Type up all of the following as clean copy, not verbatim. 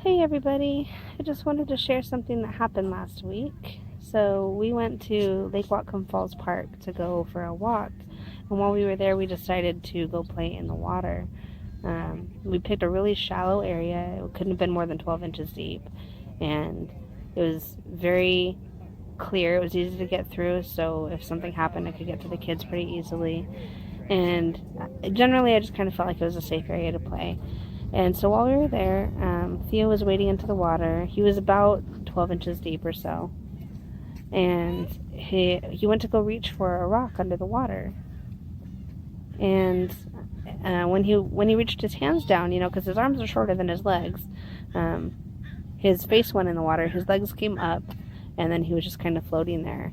Hey everybody, I just wanted to share something that happened last week. So we went to Lake Whatcom Falls Park to go for a walk, and while we were there we decided to go play in the water. We picked a really shallow area. It couldn't have been more than 12 inches deep, and it was very clear. It was easy to get through, so if something happened I could get to the kids pretty easily. And generally I just kind of felt like it was a safe area to play. And so while we were there, Theo was wading into the water. He was about 12 inches deep or so. And he went to go reach for a rock under the water. And when he reached his hands down, because his arms are shorter than his legs, his face went in the water, his legs came up, and then he was just kind of floating there.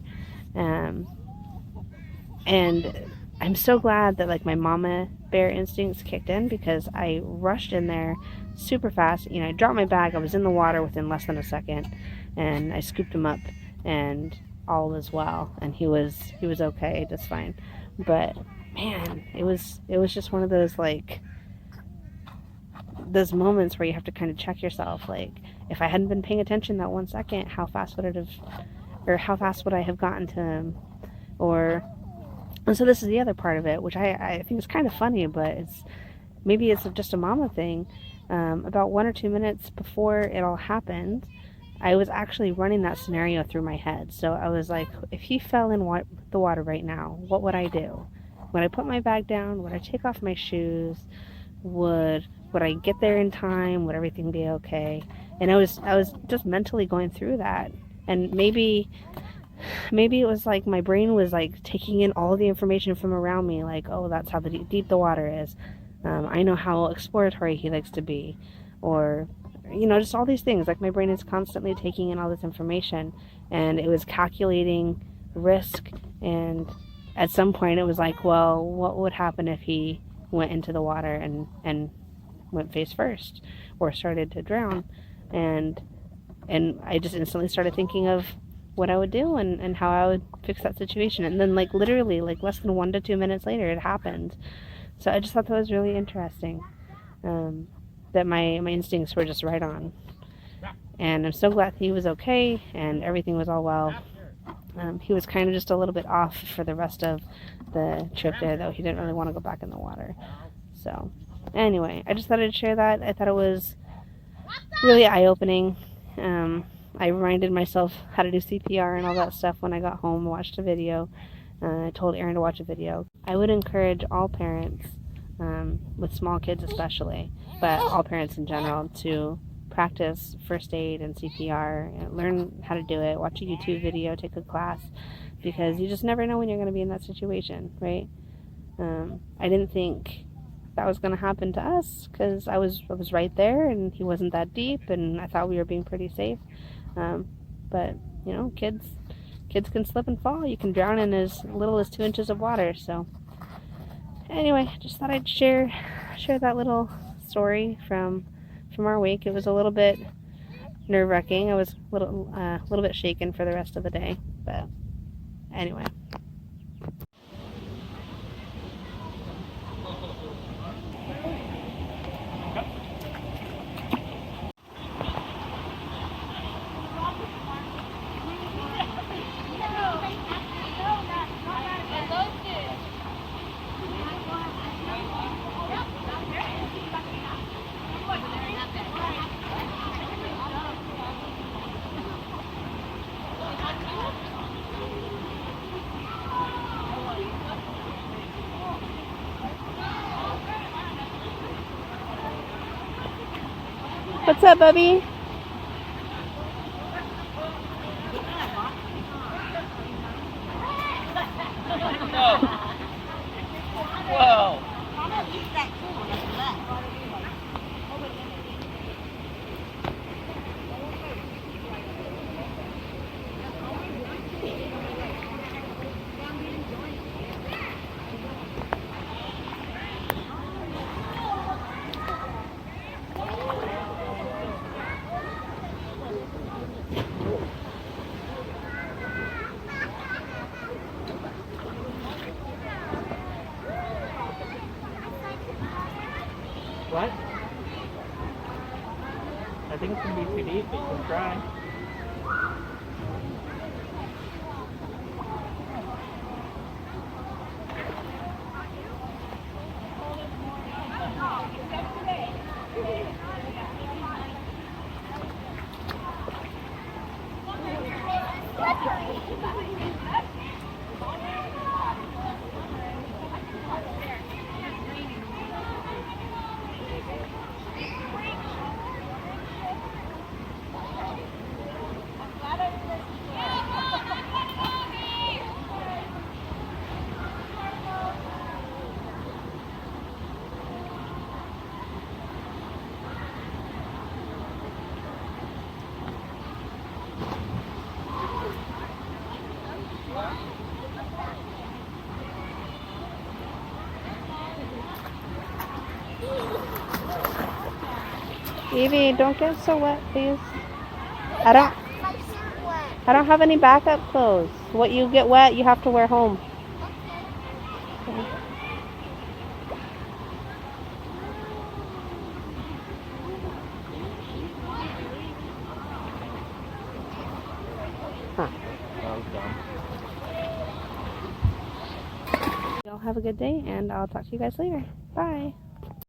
And I'm so glad that my mama bear instincts kicked in, because I rushed in there super fast. I dropped my bag. I was in the water within less than a second, and I scooped him up, and all was well. And he was okay, just fine. But man, it was just one of those those moments where you have to kind of check yourself. If I hadn't been paying attention that 1 second, how fast would I have gotten to him? And so this is the other part of it, which I think is kind of funny, but maybe it's just a mama thing. About 1 or 2 minutes before it all happened, I was actually running that scenario through my head. So I was like, if he fell in the water right now, what would I do? Would I put my bag down? Would I take off my shoes? Would I get there in time? Would everything be okay? And I was just mentally going through that. And maybe it was my brain was taking in all the information from around me, oh, that's how deep the water is. I know how exploratory he likes to be, or just all these things. My brain is constantly taking in all this information, and it was calculating risk. And at some point it was well, what would happen if he went into the water and went face first or started to drown? And I just instantly started thinking of what I would do and how I would fix that situation. And then literally less than 1 to 2 minutes later it happened. So I just thought that was really interesting, that my instincts were just right on. And I'm so glad he was okay and everything was all well. He was kind of just a little bit off for the rest of the trip there, though. He didn't really want to go back in the water. So anyway, I just thought I'd share that. I thought it was really eye-opening. I reminded myself how to do CPR and all that stuff when I got home, watched a video. I told Aaron to watch a video. I would encourage all parents, with small kids especially, but all parents in general, to practice first aid and CPR, and learn how to do it, watch a YouTube video, take a class, because you just never know when you're going to be in that situation, right? I didn't think that was going to happen to us, because I was right there and he wasn't that deep, and I thought we were being pretty safe. But kids can slip and fall. You can drown in as little as 2 inches of water. So anyway, just thought I'd share that little story from our week. It was a little bit nerve-wracking. I was a little bit shaken for the rest of the day, but anyway. What's up, Bubby? Whoa. think it's gonna be too deep, but you can try. Evie, don't get so wet, please. I don't have any backup clothes. What you get wet, you have to wear home. Huh. That was dumb. Y'all have a good day, and I'll talk to you guys later. Bye.